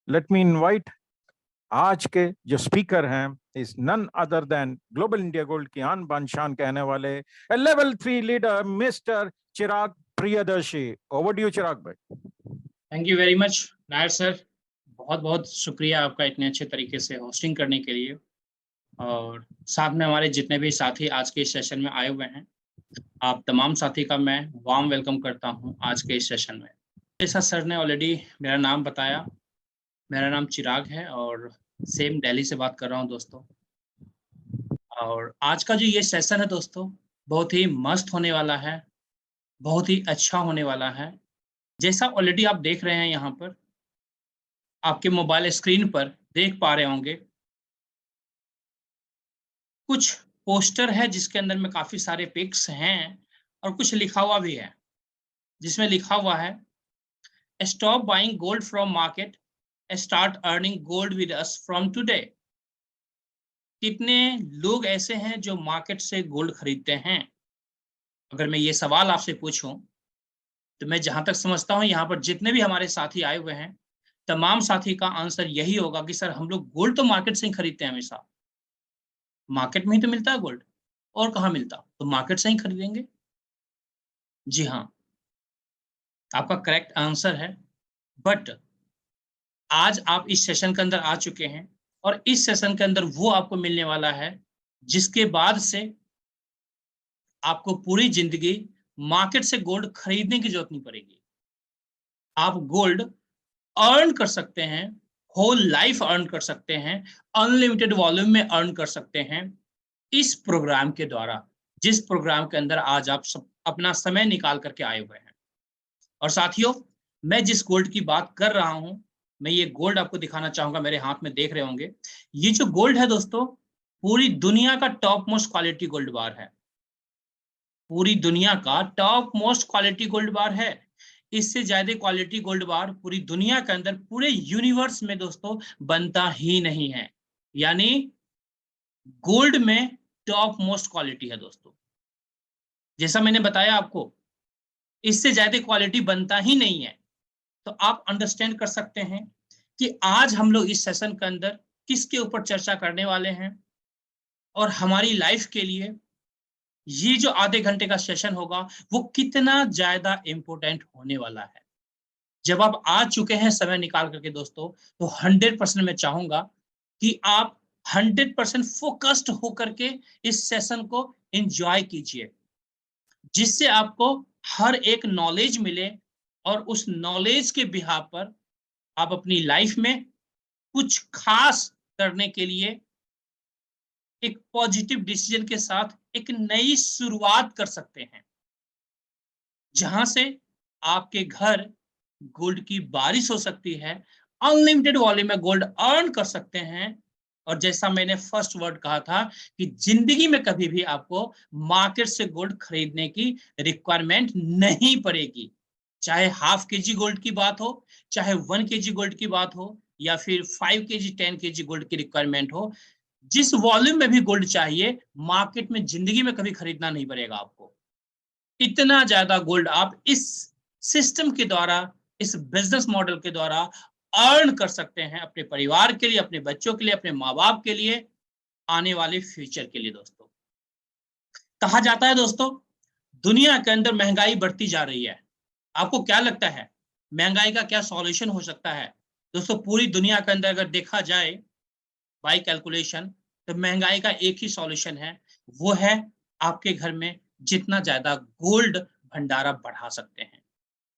Let me invite आज के जो स्पीकर हैं is none other than global India gold की आन बान शान कहने वाले level 3 leader mister Chirag Priyadarshi. Over to you Chirag भाई। Thank you very much Nair sir. बहुत बहुत शुक्रिया आपका इतने अच्छे तरीके से होस्टिंग करने के लिए, और साथ में हमारे जितने भी साथी आज के इस सेशन में आए हुए हैं, आप तमाम साथी का मैं वार्म वेलकम करता हूं आज के इस सेशन में। जैसा सर ने ऑलरेडी मेरा नाम बताया, मेरा नाम चिराग है और सेम दिल्ली से बात कर रहा हूं दोस्तों। और आज का जो ये सेशन है दोस्तों, बहुत ही मस्त होने वाला है, बहुत ही अच्छा होने वाला है। जैसा ऑलरेडी आप देख रहे हैं यहाँ पर आपके मोबाइल स्क्रीन पर देख पा रहे होंगे, कुछ पोस्टर है जिसके अंदर में काफी सारे पिक्स हैं और कुछ लिखा हुआ भी है, जिसमें लिखा हुआ है stop buying gold from market, start earning gold with us from today. कितने लोग ऐसे हैं जो मार्केट से गोल्ड खरीदते हैं? अगर मैं ये सवाल आपसे पूछूं तो मैं जहां तक समझता हूं यहाँ पर जितने भी हमारे साथी आए हुए हैं, तमाम साथी का आंसर यही होगा कि सर हम लोग गोल्ड तो मार्केट से ही खरीदते हैं, हमेशा मार्केट में ही तो मिलता है गोल्ड, और कहाँ मिलता, तो मार्केट से ही खरीदेंगे। जी हाँ, आपका करेक्ट आंसर है। बट आज आप इस सेशन के अंदर आ चुके हैं और इस सेशन के अंदर वो आपको मिलने वाला है जिसके बाद से आपको पूरी जिंदगी मार्केट से गोल्ड खरीदने की जरूरत नहीं पड़ेगी। आप गोल्ड अर्न कर सकते हैं, होल लाइफ अर्न कर सकते हैं, अनलिमिटेड वॉल्यूम में अर्न कर सकते हैं इस प्रोग्राम के द्वारा, जिस प्रोग्राम के अंदर आज आप सब अपना समय निकाल करके आए हुए हैं। और साथियों, मैं जिस गोल्ड की बात कर रहा हूं, मैं ये गोल्ड आपको दिखाना चाहूंगा, मेरे हाथ में देख रहे होंगे। ये जो गोल्ड है दोस्तों, पूरी दुनिया का टॉप मोस्ट क्वालिटी गोल्ड बार है, पूरी दुनिया का टॉप मोस्ट क्वालिटी गोल्ड बार है। इससे ज्यादा क्वालिटी गोल्ड बार पूरी दुनिया के अंदर, पूरे यूनिवर्स में दोस्तों बनता ही नहीं है। यानी गोल्ड में टॉप मोस्ट क्वालिटी है दोस्तों। जैसा मैंने बताया आपको, इससे ज्यादा क्वालिटी बनता ही नहीं है। तो आप अंडरस्टैंड कर सकते हैं कि आज हम लोग इस सेशन के अंदर किसके ऊपर चर्चा करने वाले हैं, और हमारी लाइफ के लिए ये जो आधे घंटे का सेशन होगा वो कितना ज्यादा इंपॉर्टेंट होने वाला है। जब आप आ चुके हैं समय निकाल करके दोस्तों, तो 100% मैं चाहूंगा कि आप 100% फोकस्ड होकर के इस सेशन को एंजॉय कीजिए, जिससे आपको हर एक नॉलेज मिले, और उस नॉलेज के बिहाफ पर आप अपनी लाइफ में कुछ खास करने के लिए एक पॉजिटिव डिसीजन के साथ एक नई शुरुआत कर सकते हैं, जहां से आपके घर गोल्ड की बारिश हो सकती है, अनलिमिटेड वॉल्यूम में गोल्ड अर्न कर सकते हैं। और जैसा मैंने फर्स्ट वर्ड कहा था कि जिंदगी में कभी भी आपको मार्केट से गोल्ड खरीदने की रिक्वायरमेंट नहीं पड़ेगी। चाहे हाफ के जी गोल्ड की बात हो, चाहे 1 kg गोल्ड की बात हो, या फिर 5 kg 10 kg गोल्ड की रिक्वायरमेंट हो, जिस वॉल्यूम में भी गोल्ड चाहिए, मार्केट में जिंदगी में कभी खरीदना नहीं पड़ेगा आपको। इतना ज्यादा गोल्ड आप इस सिस्टम के द्वारा, इस बिजनेस मॉडल के द्वारा अर्न कर सकते हैं, अपने परिवार के लिए, अपने बच्चों के लिए, अपने माँ बाप के लिए, आने वाले फ्यूचर के लिए। दोस्तों, कहा जाता है दोस्तों, दुनिया के अंदर महंगाई बढ़ती जा रही है। आपको क्या लगता है महंगाई का क्या सॉल्यूशन हो सकता है? दोस्तों, पूरी दुनिया के अंदर अगर देखा जाए बाय कैलकुलेशन, तो महंगाई का एक ही सॉल्यूशन है, वो है आपके घर में जितना ज्यादा गोल्ड भंडारा बढ़ा सकते हैं।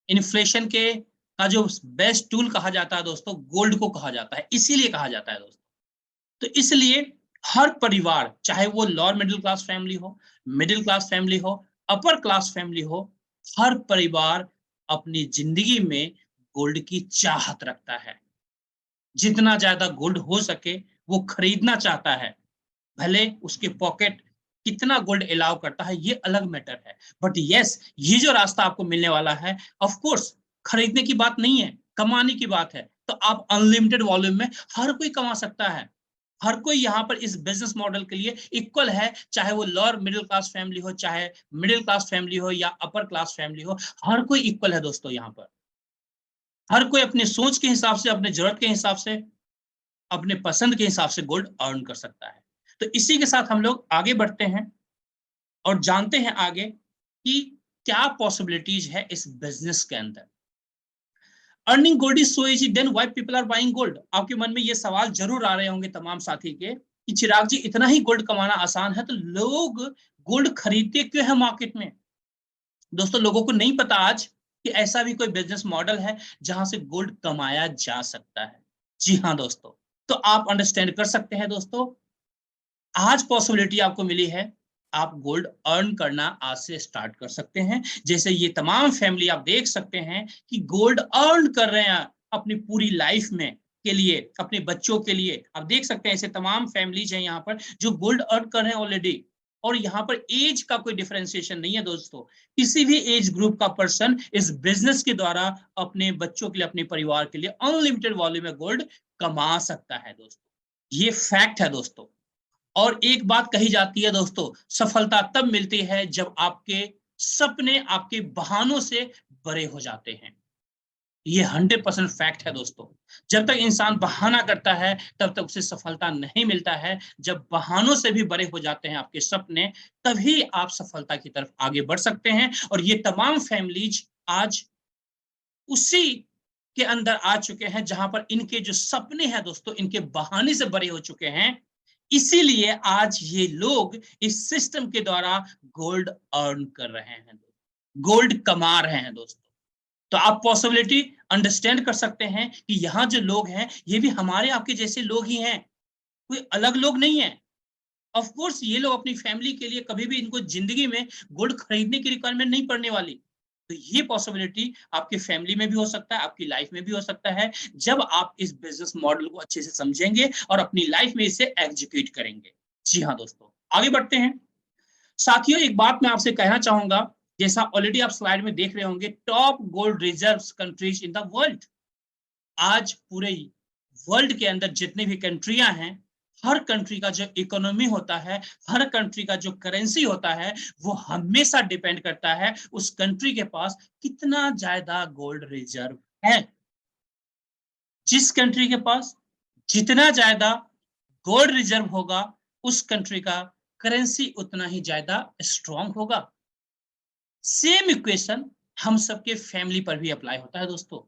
इन्फ्लेशन के का जो बेस्ट टूल कहा जाता है दोस्तों, गोल्ड को कहा जाता है, इसीलिए कहा जाता है दोस्तों। तो इसलिए हर परिवार, चाहे वो लोअर मिडिल क्लास फैमिली हो, मिडिल क्लास फैमिली हो, अपर क्लास फैमिली हो, हर परिवार अपनी जिंदगी में गोल्ड की चाहत रखता है। जितना ज्यादा गोल्ड हो सके वो खरीदना चाहता है। भले उसके पॉकेट कितना गोल्ड अलाउ करता है, ये अलग मैटर है। बट यस, ये जो रास्ता आपको मिलने वाला है, ऑफ कोर्स खरीदने की बात नहीं है, कमाने की बात है। तो आप अनलिमिटेड वॉल्यूम में हर कोई कमा सकता है। हर कोई यहाँ पर इस बिजनेस मॉडल के लिए इक्वल है, चाहे वो लोअर मिडिल क्लास फैमिली हो, चाहे मिडिल क्लास फैमिली हो, या अपर क्लास फैमिली हो, हर कोई इक्वल है दोस्तों यहाँ पर। हर कोई अपने सोच के हिसाब से, अपने जरूरत के हिसाब से, अपने पसंद के हिसाब से गोल्ड अर्न कर सकता है। तो इसी के साथ हम लोग आगे बढ़ते हैं और जानते हैं आगे कि क्या पॉसिबिलिटीज है इस बिजनेस के अंदर। Earning gold is so easy, then why people are buying gold. आपके मन में ये सवाल जरूर आ रहे होंगे तमाम साथी के कि चिराग जी, इतना ही गोल्ड कमाना आसान है तो लोग गोल्ड खरीदते क्यों है मार्केट में। दोस्तों, लोगों को नहीं पता आज कि ऐसा भी कोई बिजनेस मॉडल है जहां से गोल्ड कमाया जा सकता है। जी हाँ दोस्तों, तो आप अंडरस्टैंड कर सकते हैं दोस्तों, आज पॉसिबिलिटी आपको मिली है, आप गोल्ड अर्न करना आज से स्टार्ट कर सकते हैं। जैसे ये तमाम फैमिली आप देख सकते हैं कि गोल्ड अर्न कर रहे हैं अपनी पूरी लाइफ में के लिए, अपने बच्चों के लिए। आप देख सकते हैं ऐसे तमाम फैमिलीज हैं यहाँ पर जो गोल्ड अर्न कर रहे हैं ऑलरेडी। और यहाँ पर एज का कोई डिफरेंशिएशन नहीं है दोस्तों, किसी भी एज ग्रुप का पर्सन इस बिजनेस के द्वारा अपने बच्चों के लिए, अपने परिवार के लिए अनलिमिटेड वॉल्यूम में गोल्ड कमा सकता है दोस्तों। ये फैक्ट है दोस्तों। और एक बात कही जाती है दोस्तों, सफलता तब मिलती है जब आपके सपने आपके बहानों से बड़े हो जाते हैं। ये 100% फैक्ट है दोस्तों। जब तक इंसान बहाना करता है तब तक उसे सफलता नहीं मिलता है। जब बहानों से भी बड़े हो जाते हैं आपके सपने, तभी आप सफलता की तरफ आगे बढ़ सकते हैं। और ये तमाम फैमिलीज आज उसी के अंदर आ चुके हैं जहां पर इनके जो सपने हैं दोस्तों, इनके बहाने से बड़े हो चुके हैं। इसीलिए आज ये लोग इस सिस्टम के द्वारा गोल्ड अर्न कर रहे हैं, गोल्ड कमा रहे हैं दोस्तों। तो आप पॉसिबिलिटी अंडरस्टैंड कर सकते हैं कि यहाँ जो लोग हैं ये भी हमारे आपके जैसे लोग ही हैं, कोई अलग लोग नहीं है। ऑफ कोर्स ये लोग अपनी फैमिली के लिए कभी भी, इनको जिंदगी में गोल्ड खरीदने की रिक्वायरमेंट नहीं पड़ने वाली। तो ये पॉसिबिलिटी आपके फैमिली में भी हो सकता है, आपकी लाइफ में भी हो सकता है, जब आप इस बिजनेस मॉडल को अच्छे से समझेंगे और अपनी लाइफ में इसे एग्जीक्यूट करेंगे। जी हाँ दोस्तों, आगे बढ़ते हैं। साथियों, एक बात मैं आपसे कहना चाहूंगा, जैसा ऑलरेडी आप स्लाइड में देख रहे होंगे, top gold reserves countries in the world. आज पूरे वर्ल्ड के अंदर जितने भी कंट्रियां हैं, हर कंट्री का जो इकोनॉमी होता है, हर कंट्री का जो करेंसी होता है, वो हमेशा डिपेंड करता है उस कंट्री के पास कितना ज्यादा गोल्ड रिजर्व है। जिस कंट्री के पास जितना ज्यादा गोल्ड रिजर्व होगा, उस कंट्री का करेंसी उतना ही ज्यादा स्ट्रांग होगा। सेम इक्वेशन हम सबके फैमिली पर भी अप्लाई होता है दोस्तों।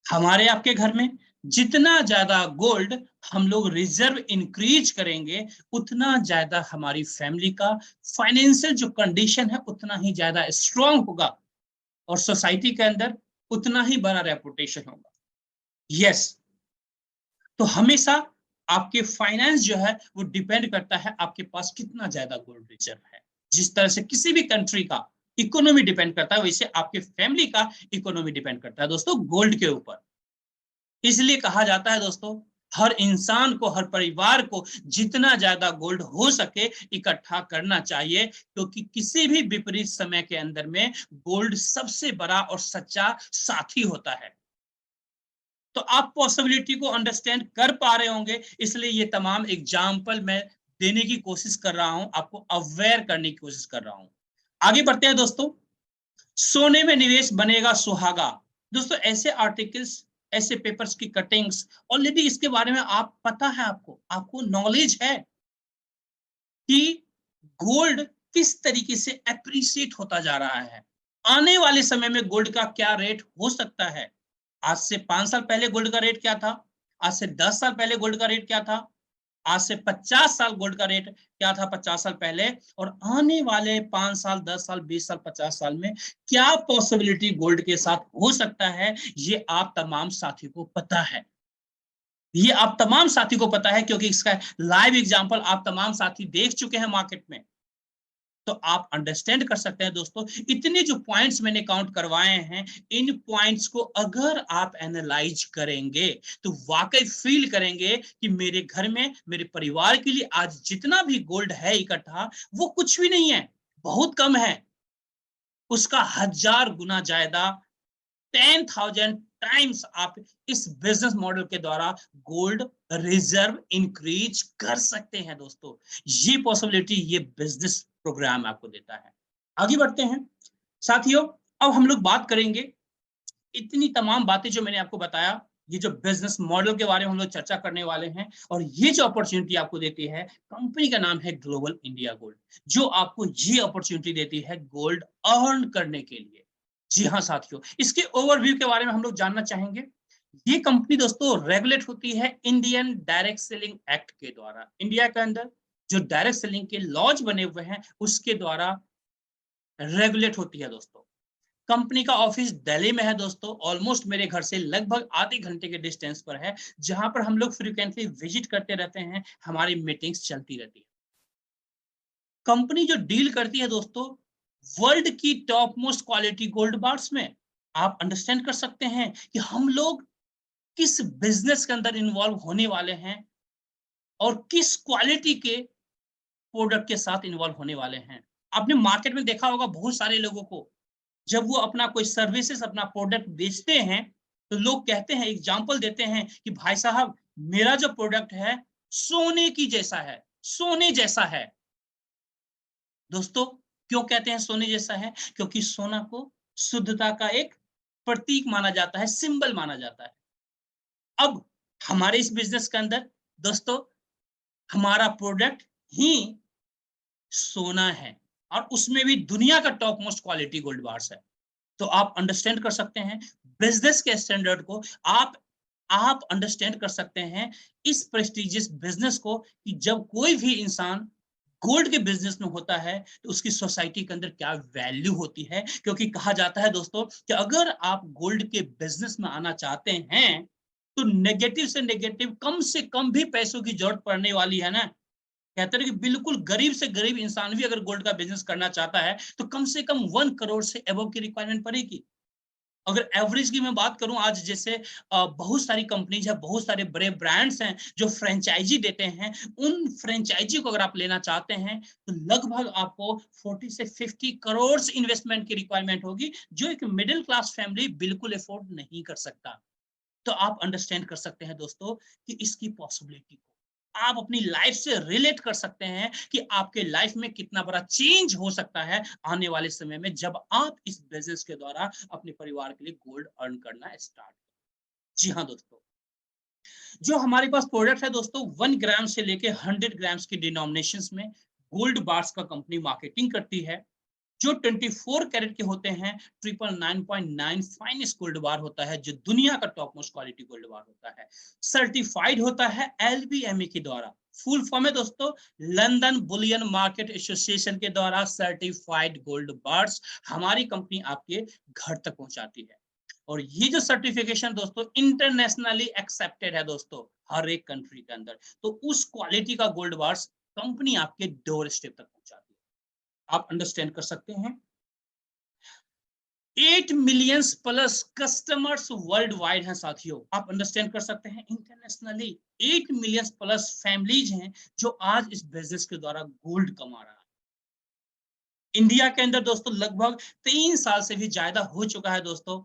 हमारे आपके घर में जितना ज्यादा गोल्ड हम लोग रिजर्व इंक्रीज करेंगे, उतना ज्यादा हमारी फैमिली का फाइनेंशियल जो कंडीशन है उतना ही ज्यादा स्ट्रांग होगा और सोसाइटी के अंदर उतना ही बड़ा रेपुटेशन होगा। यस, तो हमेशा आपके फाइनेंस जो है वो डिपेंड करता है आपके पास कितना ज्यादा गोल्ड रिजर्व है। जिस तरह से किसी भी कंट्री का इकोनॉमी डिपेंड करता है, वैसे आपके फैमिली का इकोनॉमी डिपेंड करता है दोस्तों गोल्ड के ऊपर। इसलिए कहा जाता है दोस्तों, हर इंसान को, हर परिवार को जितना ज्यादा गोल्ड हो सके इकट्ठा करना चाहिए, क्योंकि किसी भी विपरीत समय के अंदर में गोल्ड सबसे बड़ा और सच्चा साथी होता है। तो आप पॉसिबिलिटी को अंडरस्टैंड कर पा रहे होंगे, इसलिए ये तमाम एग्जाम्पल मैं देने की कोशिश कर रहा हूं, आपको अवेयर करने की कोशिश कर रहा हूं। आगे बढ़ते हैं दोस्तों। सोने में निवेश बनेगा सुहागा। दोस्तों, ऐसे आर्टिकल्स, ऐसे पेपर्स की कटिंग्स ऑलरेडी इसके बारे में आप पता है, आपको नॉलेज है कि गोल्ड किस तरीके से एप्रिशिएट होता जा रहा है। आने वाले समय में गोल्ड का क्या रेट हो सकता है। आज से 5 साल पहले गोल्ड का रेट क्या था, आज से 10 साल पहले गोल्ड का रेट क्या था, आज से 50 साल गोल्ड का रेट क्या था 50 साल पहले, और आने वाले 5 साल, 10 साल, 20 साल, 50 साल में क्या पॉसिबिलिटी गोल्ड के साथ हो सकता है, ये आप तमाम साथी को पता है। ये आप तमाम साथी को पता है, क्योंकि इसका लाइव एग्जांपल आप तमाम साथी देख चुके हैं मार्केट में। तो आप अंडरस्टैंड कर सकते हैं दोस्तों, इतने जो पॉइंट्स मैंने काउंट करवाए हैं, इन पॉइंट्स को अगर आप एनालाइज करेंगे तो वाकई फील करेंगे कि मेरे घर में, मेरे परिवार के लिए आज जितना भी गोल्ड है इकट्ठा, वो कुछ भी नहीं है, बहुत कम है। उसका 1000 गुना ज्यादा, 10,000 टाइम्स आप इस बिजनेस मॉडल के द्वारा गोल्ड रिजर्व इंक्रीज कर सकते हैं दोस्तों। ये पॉसिबिलिटी ये बिजनेस प्रोग्राम आपको देता है। आगे बढ़ते हैं साथियों, अब हम लोग बात करेंगे इतनी तमाम बातें जो मैंने आपको बताया, ये जो बिजनेस मॉडल के बारे में हम लोग चर्चा करने वाले हैं, और ये जो अपॉर्चुनिटी आपको देती है, कंपनी का नाम है ग्लोबल इंडिया गोल्ड, जो आपको ये अपॉर्चुनिटी देती है गोल्ड अर्न करने के लिए। जी हाँ साथियों, इसके ओवरव्यू के बारे में हम लोग जानना चाहेंगे। ये कंपनी दोस्तों रेगुलेट होती है इंडियन डायरेक्ट सेलिंग एक्ट के द्वारा। इंडिया के अंदर जो डायरेक्ट सेलिंग के लॉज बने हुए हैं उसके द्वारा रेगुलेट होती है दोस्तों। कंपनी का ऑफिस दिल्ली में है दोस्तों, ऑलमोस्ट मेरे घर से लगभग आधे घंटे के डिस्टेंस पर है, जहां पर हम लोग फ्रीक्वेंटली विजिट करते रहते हैं, हमारी मीटिंग्स चलती रहती है। कंपनी जो डील करती है दोस्तों वर्ल्ड की top most quality gold bars में। आप अंडरस्टैंड कर सकते हैं कि हम लोग किस बिजनेस के अंदर इन्वॉल्व होने वाले हैं और किस क्वालिटी के प्रोडक्ट के साथ इन्वॉल्व होने वाले हैं। आपने मार्केट में देखा होगा बहुत सारे लोगों को, जब वो अपना कोई सर्विसेज अपना प्रोडक्ट बेचते हैं तो लोग कहते हैं, एग्जांपल देते हैं कि भाई साहब मेरा जो प्रोडक्ट है सोने की जैसा है, सोने जैसा है। दोस्तों क्यों कहते हैं सोने जैसा है? क्योंकि सोना को शुद्धता का एक प्रतीक माना जाता है, सिंबल माना जाता है। अब हमारे इस बिजनेस के अंदर दोस्तों हमारा प्रोडक्ट ही सोना है, और उसमें भी दुनिया का top most quality gold bars है। तो आप अंडरस्टैंड कर सकते हैं बिजनेस के स्टैंडर्ड को, आप अंडरस्टैंड कर सकते हैं इस प्रेस्टिजियस बिजनेस को, कि जब कोई भी इंसान गोल्ड के बिजनेस में होता है तो उसकी सोसाइटी के अंदर क्या वैल्यू होती है। क्योंकि कहा जाता है दोस्तों कि अगर आप गोल्ड के बिजनेस में आना चाहते हैं तो नेगेटिव से नेगेटिव कम से कम भी पैसों की जरूरत पड़ने वाली है ना। कहते हैं कि बिल्कुल गरीब से गरीब इंसान भी अगर गोल्ड का बिजनेस करना चाहता है तो कम से कम 1 करोड़ से अबव की रिक्वायरमेंट पड़ेगी। अगर एवरेज की मैं बात करूं, आज जैसे बहुत सारी कंपनीज है, बहुत सारे बड़े ब्रांड्स हैं जो फ्रेंचाइजी देते हैं, उन फ्रेंचाइजी को अगर आप लेना चाहते हैं तो लगभग आपको 40 से 50 करोड़ इन्वेस्टमेंट की रिक्वायरमेंट होगी, जो एक मिडिल क्लास फैमिली बिल्कुल अफोर्ड नहीं कर सकता। तो आप अंडरस्टैंड कर सकते हैं दोस्तों कि इसकी पॉसिबिलिटी को आप अपनी लाइफ से रिलेट कर सकते हैं कि आपके लाइफ में कितना बड़ा चेंज हो सकता है आने वाले समय में, जब आप इस बिजनेस के द्वारा अपने परिवार के लिए गोल्ड अर्न करना स्टार्ट। जी हाँ दोस्तों, जो हमारे पास प्रोडक्ट है दोस्तों 1 ग्राम से लेके 100 ग्राम्स की डिनोमिनेशंस में गोल्ड बार्स का कंपनी मार्केटिंग करती है। जो 24 कैरेट के होते हैं, 999.9 फाइनेस्ट गोल्ड बार होता है, जो दुनिया का टॉप मोस्ट क्वालिटी गोल्ड बार होता है। सर्टिफाइड होता है LBMA के द्वारा। फुल फॉर्म है दोस्तों लंदन बुलियन मार्केट एसोसिएशन के द्वारा सर्टिफाइड गोल्ड बार्स हमारी कंपनी आपके घर तक पहुंचाती है। और ये जो सर्टिफिकेशन दोस्तों इंटरनेशनली एक्सेप्टेड है दोस्तों, हर एक कंट्री के अंदर। तो उस क्वालिटी का गोल्ड बार्स कंपनी आपके डोर स्टेप तक पहुंचाती है। आप अंडरस्टैंड कर सकते हैं 8 million plus customers world wide हैं साथियों। आप अंडरस्टैंड कर सकते हैं इंटरनेशनली 8 मिलियन प्लस फैमिलीज हैं जो आज इस बिजनेस के द्वारा गोल्ड कमा रहा है। इंडिया के अंदर दोस्तों लगभग 3 साल से भी ज्यादा हो चुका है दोस्तों,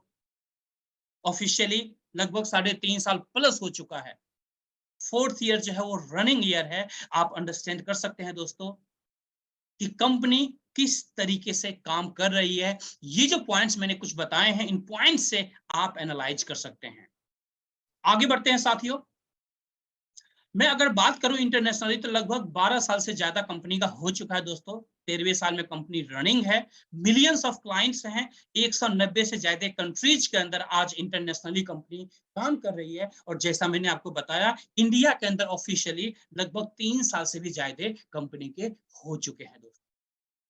ऑफिशियली लगभग 3.5 साल प्लस हो चुका है। 4th ईयर जो है वो रनिंग ईयर है। आप अंडरस्टैंड कर सकते हैं दोस्तों कि कंपनी किस तरीके से काम कर रही है। ये जो पॉइंट्स मैंने कुछ बताए हैं, इन पॉइंट्स से आप एनालाइज कर सकते हैं। आगे बढ़ते हैं साथियों, मैं अगर बात करूं इंटरनेशनली तो लगभग 12 साल से ज्यादा कंपनी का हो चुका है दोस्तों। 13वें साल में कंपनी रनिंग है, मिलियंस ऑफ क्लाइंट्स हैं, 190 से ज्यादा कंट्रीज के अंदर आज इंटरनेशनली कंपनी काम कर रही है। और जैसा मैंने आपको बताया इंडिया के अंदर ऑफिशियली लगभग 3 साल से भी ज्यादा कंपनी के हो चुके हैं दोस्तों।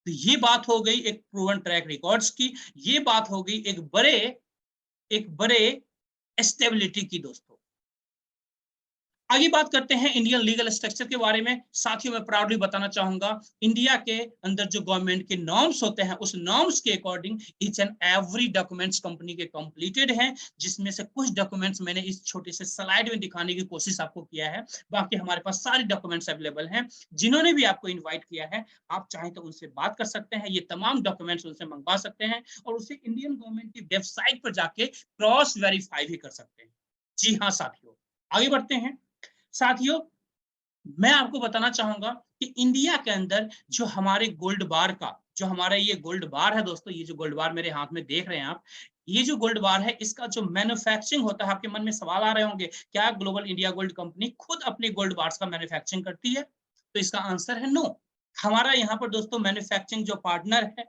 तो ये बात हो गई एक प्रूवन ट्रैक रिकॉर्ड्स की, ये बात हो गई एक बड़े स्टेबिलिटी की दोस्तों। आगे बात करते हैं इंडियन लीगल स्ट्रक्चर के बारे में। साथियों मैं प्राउडली बताना चाहूंगा इंडिया के अंदर जो गवर्नमेंट के नॉर्म्स होते हैं उस नॉर्म्स के according each and every documents company के कंप्लीटेड हैं, जिसमें से कुछ डॉक्यूमेंट्स मैंने इस छोटे से स्लाइड में दिखाने की कोशिश आपको किया है। बाकी हमारे पास सारे डॉक्यूमेंट्स अवेलेबल हैं। जिन्होंने भी आपको इन्वाइट किया है आप चाहें तो उनसे बात कर सकते हैं, ये तमाम डॉक्यूमेंट्स उनसे मंगवा सकते हैं और उसे इंडियन गवर्नमेंट की वेबसाइट पर जाके क्रॉस वेरीफाई भी कर सकते हैं। जी हाँ साथियों, आगे बढ़ते हैं। साथियों मैं आपको बताना चाहूंगा कि इंडिया के अंदर जो हमारे गोल्ड बार का जो हमारा ये गोल्ड बार है दोस्तों, ये जो गोल्ड बार मेरे हाथ में देख रहे हैं आप, ये जो गोल्ड बार है इसका जो मैन्युफैक्चरिंग होता है, आपके मन में सवाल आ रहे होंगे, क्या ग्लोबल इंडिया गोल्ड कंपनी खुद अपने गोल्ड बार्स का मैन्युफैक्चरिंग करती है? तो इसका आंसर है नो। हमारा यहाँ पर दोस्तों मैन्युफैक्चरिंग जो पार्टनर है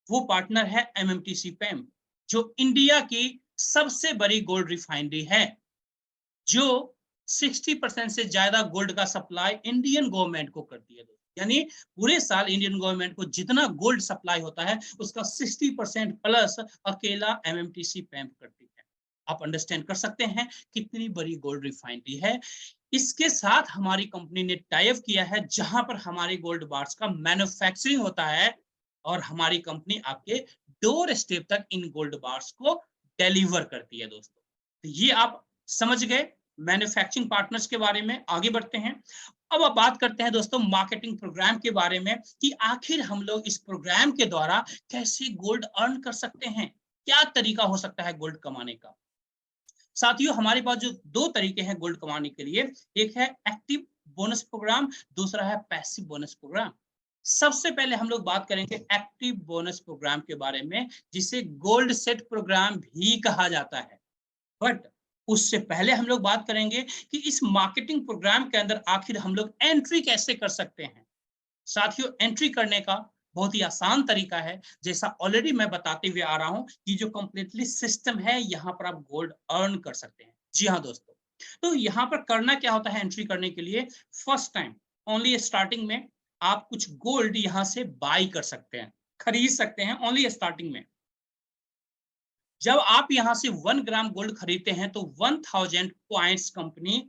वो पार्टनर है एमएमटीसी पैम, जो इंडिया की सबसे बड़ी गोल्ड रिफाइनरी है, जो 60% से ज्यादा गोल्ड का सप्लाई इंडियन गवर्नमेंट को करती है। यानी पूरे साल इंडियन गवर्नमेंट को जितना गोल्ड सप्लाई होता है उसका 60% प्लस अकेला एमएमटीसी पैम्प करती है। आप अंडरस्टैंड कर सकते हैं कितनी बड़ी गोल्ड रिफाइनरी है। इसके साथ हमारी कंपनी ने टाई अप किया है, जहां पर हमारी गोल्ड बार्स का मैन्युफैक्चरिंग होता है और हमारी कंपनी आपके डोर स्टेप तक इन गोल्ड बार्स को डिलीवर करती है। दोस्तों, तो ये आप समझ गए मैन्युफैक्चरिंग पार्टनर्स के बारे में। आगे बढ़ते हैं। अब आप बात करते हैं दोस्तों मार्केटिंग प्रोग्राम के बारे में, कि आखिर हम लोग इस प्रोग्राम के द्वारा कैसे गोल्ड अर्न कर सकते हैं, क्या तरीका हो सकता है गोल्ड कमाने का। साथियों, हमारे पास जो दो तरीके हैं गोल्ड कमाने के लिए, एक है एक्टिव बोनस प्रोग्राम, दूसरा है पैसिव बोनस प्रोग्राम। सबसे पहले हम लोग बात करेंगे एक्टिव बोनस प्रोग्राम के बारे में, जिसे गोल्ड सेट प्रोग्राम भी कहा जाता है। बट उससे पहले हम लोग बात करेंगे कि इस मार्केटिंग प्रोग्राम के अंदर आखिर हम लोग एंट्री कैसे कर सकते हैं। साथियों, एंट्री करने का बहुत ही आसान तरीका है, जैसा ऑलरेडी मैं बताते हुए आ रहा हूं कि जो कंप्लीटली सिस्टम है, यहां पर आप गोल्ड अर्न कर सकते हैं। जी हाँ दोस्तों, तो यहां पर करना क्या होता है एंट्री करने के लिए, फर्स्ट टाइम ओनली स्टार्टिंग में आप कुछ गोल्ड यहां से बाई कर सकते हैं, खरीद सकते हैं ओनली स्टार्टिंग में। जब आप यहां से 1 ग्राम गोल्ड खरीदते हैं तो 1000 पॉइंट्स कंपनी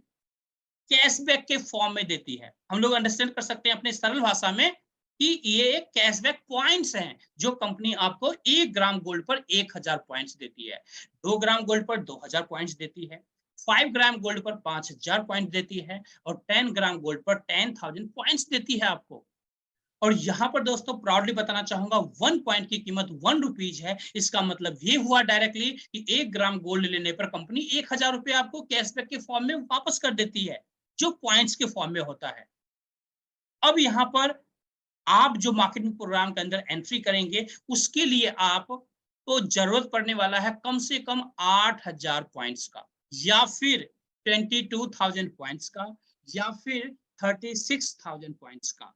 कैशबैक के फॉर्म में देती है। हम लोग अंडरस्टैंड कर सकते हैं अपने सरल भाषा में कि ये एक कैशबैक पॉइंट्स हैं, जो कंपनी आपको 1 ग्राम गोल्ड पर 1000 पॉइंट्स देती है, 2 ग्राम गोल्ड पर 2000 पॉइंट्स देती है, 5 ग्राम गोल्ड पर 5000 पॉइंट देती है और 10 ग्राम गोल्ड पर 10,000 पॉइंट्स देती है आपको। और यहाँ पर दोस्तों प्राउडली बताना चाहूंगा, 1 पॉइंट की कीमत 1 रुपीज है। इसका मतलब ये हुआ डायरेक्टली कि 1 ग्राम गोल्ड लेने पर कंपनी 1000 रुपए आपको कैशबैक के फॉर्म में वापस कर देती है, जो पॉइंट्स के फॉर्म में होता है। अब यहाँ पर आप जो मार्केटिंग प्रोग्राम के अंदर एंट्री करेंगे, उसके लिए आप तो जरूरत पड़ने वाला है कम से कम 8000 पॉइंट्स का, या फिर 22,000 पॉइंट्स का, या फिर 36,000 पॉइंट्स का।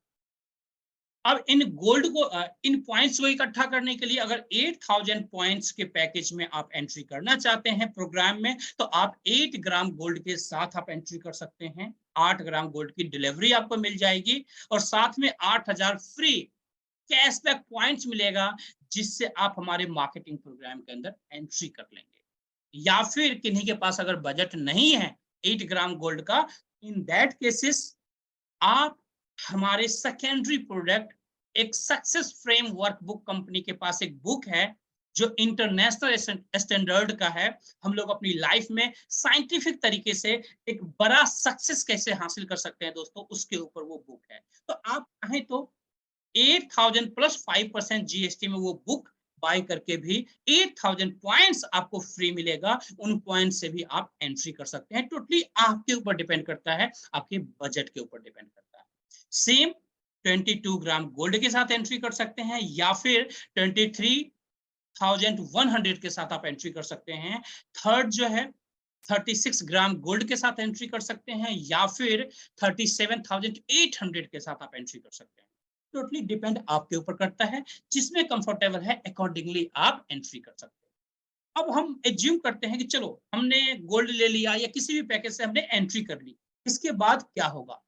अब इन गोल्ड को इन पॉइंट्स को इकट्ठा करने के लिए अगर 8000 पॉइंट्स के पैकेज में आप एंट्री करना चाहते हैं प्रोग्राम में, तो आप 8 ग्राम गोल्ड के साथ आप एंट्री कर सकते हैं। 8 ग्राम गोल्ड की डिलीवरी आपको मिल जाएगी और साथ में 8000 फ्री कैशबैक पॉइंट्स मिलेगा, जिससे आप हमारे मार्केटिंग प्रोग्राम के अंदर एंट्री कर लेंगे। या फिर किन्हीं के पास अगर बजट नहीं है 8 ग्राम गोल्ड का, इन दैट केसेस आप हमारे सेकेंडरी प्रोडक्ट, एक सक्सेस फ्रेमवर्क बुक, कंपनी के पास एक बुक है जो इंटरनेशनल स्टैंडर्ड का है। हम लोग अपनी लाइफ में साइंटिफिक तरीके से एक बड़ा सक्सेस कैसे हासिल कर सकते हैं दोस्तों, उसके ऊपर वो बुक है। तो आप चाहें तो 8000 प्लस 5% जीएसटी में वो बुक बाय करके भी 8000 पॉइंट्स आपको फ्री मिलेगा। उन पॉइंट से भी आप एंट्री कर सकते हैं। टोटली आपके ऊपर डिपेंड करता है, आपके बजट के ऊपर डिपेंड करता है। सेम 22 ग्राम गोल्ड के साथ एंट्री कर सकते हैं, या फिर 23,100 के साथ आप एंट्री कर सकते हैं। थर्ड जो है 36 ग्राम गोल्ड के साथ एंट्री कर सकते हैं, या फिर 37,800 के साथ आप एंट्री कर सकते हैं। टोटली डिपेंड आपके ऊपर करता है, जिसमें कंफर्टेबल है अकॉर्डिंगली आप एंट्री कर सकते हैं। अब हम एज्यूम करते हैं कि चलो हमने गोल्ड ले लिया या किसी भी पैकेज से हमने एंट्री कर ली, इसके बाद क्या होगा।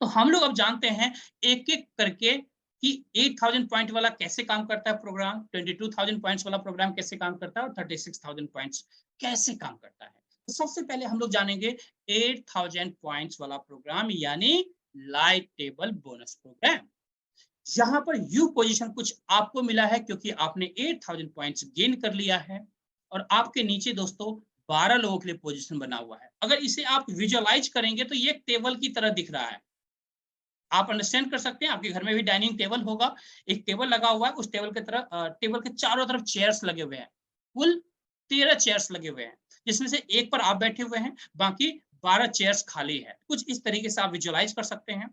तो हम लोग अब जानते हैं एक एक करके कि 8000 पॉइंट वाला कैसे काम करता है प्रोग्राम, 22,000 पॉइंट्स वाला प्रोग्राम कैसे काम करता है और 36,000 पॉइंट्स कैसे काम करता है। तो सबसे पहले हम लोग जानेंगे 8000 पॉइंट्स वाला प्रोग्राम, यानी लाइट टेबल बोनस प्रोग्राम। यहाँ पर यू पोजीशन कुछ आपको मिला है क्योंकि आपने 8000 पॉइंट्स गेन कर लिया है, और आपके नीचे दोस्तों 12 लोगों के लिए पोजीशन बना हुआ है। अगर इसे आप विजुअलाइज करेंगे तो ये एक टेबल की तरह दिख रहा है। आप अंडरस्टैंड कर सकते हैं, आपके घर में भी डाइनिंग टेबल होगा, एक टेबल लगा हुआ है, उस टेबल के तरफ टेबल के चारों तरफ चेयर्स लगे हुए हैं। कुल 13 चेयर्स लगे हुए हैं, जिसमें से एक पर आप बैठे हुए हैं, बाकी 12 चेयर्स खाली है। कुछ इस तरीके से आप विजुअलाइज कर सकते हैं।